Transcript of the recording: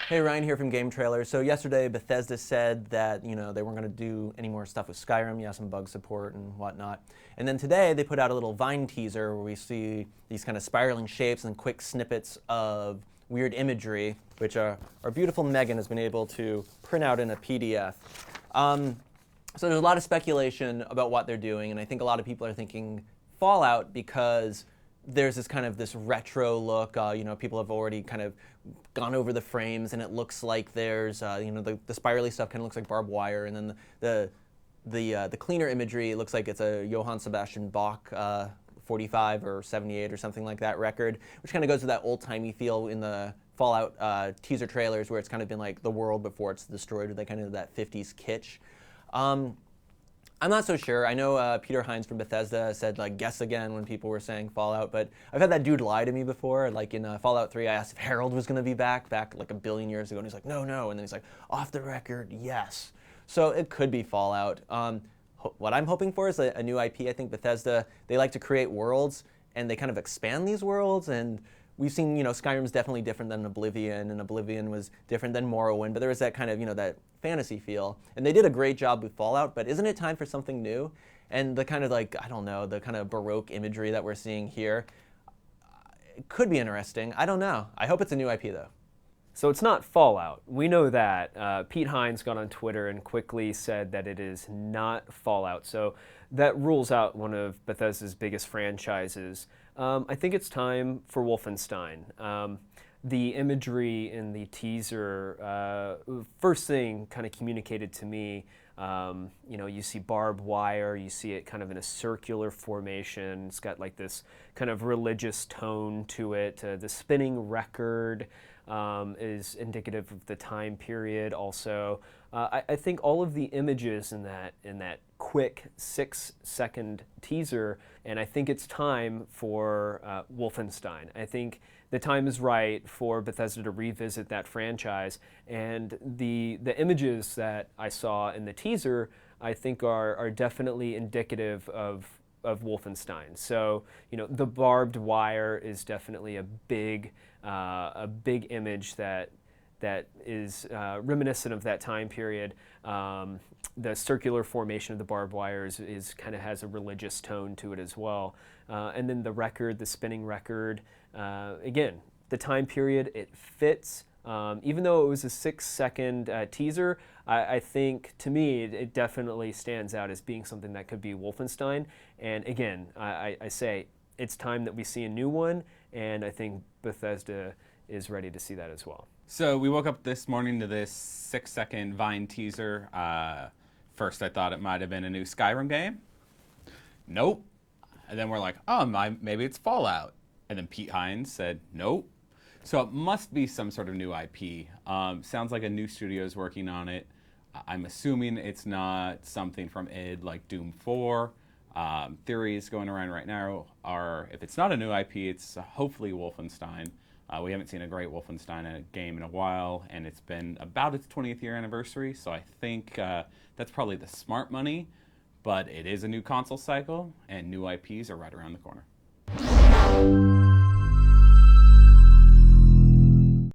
Hey, Ryan here from GameTrailers. So yesterday, Bethesda said that they weren't going to do any more stuff with Skyrim, some bug support and whatnot. And then today, they put out a little Vine teaser where we see these kind of spiraling shapes and quick snippets of weird imagery, which our beautiful Megan has been able to print out in a PDF. So there's a lot of speculation about what they're doing, and I think a lot of people are thinking Fallout because there's this retro look. People have already kind of gone over the frames, and it looks like there's the spirally stuff kind of looks like barbed wire, and then the cleaner imagery looks like it's a Johann Sebastian Bach 45 or 78 or something like that record, which kind of goes to that old-timey feel in the Fallout teaser trailers, where it's kind of been like the world before it's destroyed, with kind of that 50s kitsch. I'm not so sure. I know Peter Hines from Bethesda said, guess again when people were saying Fallout, but I've had that dude lie to me before. Like in Fallout 3, I asked if Harold was going to be back like a billion years ago, and he's like, no. And then he's like, off the record, yes. So it could be Fallout. What I'm hoping for is a new IP. I think Bethesda, they like to create worlds, and they kind of expand these worlds, and we've seen, Skyrim's definitely different than Oblivion, and Oblivion was different than Morrowind, but there was that kind of, that fantasy feel. And they did a great job with Fallout, but isn't it time for something new? And the kind of the kind of Baroque imagery that we're seeing here, it could be interesting. I don't know. I hope it's a new IP, though. So it's not Fallout. We know that. Pete Hines got on Twitter and quickly said that it is not Fallout. So that rules out one of Bethesda's biggest franchises. I think it's time for Wolfenstein. The imagery in the teaser, first thing kind of communicated to me, you see barbed wire, you see it kind of in a circular formation. It's got like this kind of religious tone to it. The spinning record is indicative of the time period also. I think all of the images in that quick 6-second teaser, and I think it's time for Wolfenstein. I think the time is right for Bethesda to revisit that franchise, and the images that I saw in the teaser, I think are definitely indicative of Wolfenstein. So the barbed wire is definitely a big image that is reminiscent of that time period. The circular formation of the barbed wire is kind of has a religious tone to it as well. And then the record, the spinning record, again, the time period, it fits. Even though it was a 6-second teaser, I think, to me, it definitely stands out as being something that could be Wolfenstein. And again, I say it's time that we see a new one, and I think Bethesda is ready to see that as well. So we woke up this morning to this 6-second Vine teaser. First, I thought it might have been a new Skyrim game. Nope. And then we're like, oh, maybe it's Fallout. And then Pete Hines said, nope. So it must be some sort of new IP. Sounds like a new studio is working on it. I'm assuming it's not something from id like Doom 4. Theories going around right now are, if it's not a new IP, it's hopefully Wolfenstein. We haven't seen a great Wolfenstein game in a while, and it's been about its 20th year anniversary, so I think that's probably the smart money, but it is a new console cycle, and new IPs are right around the corner.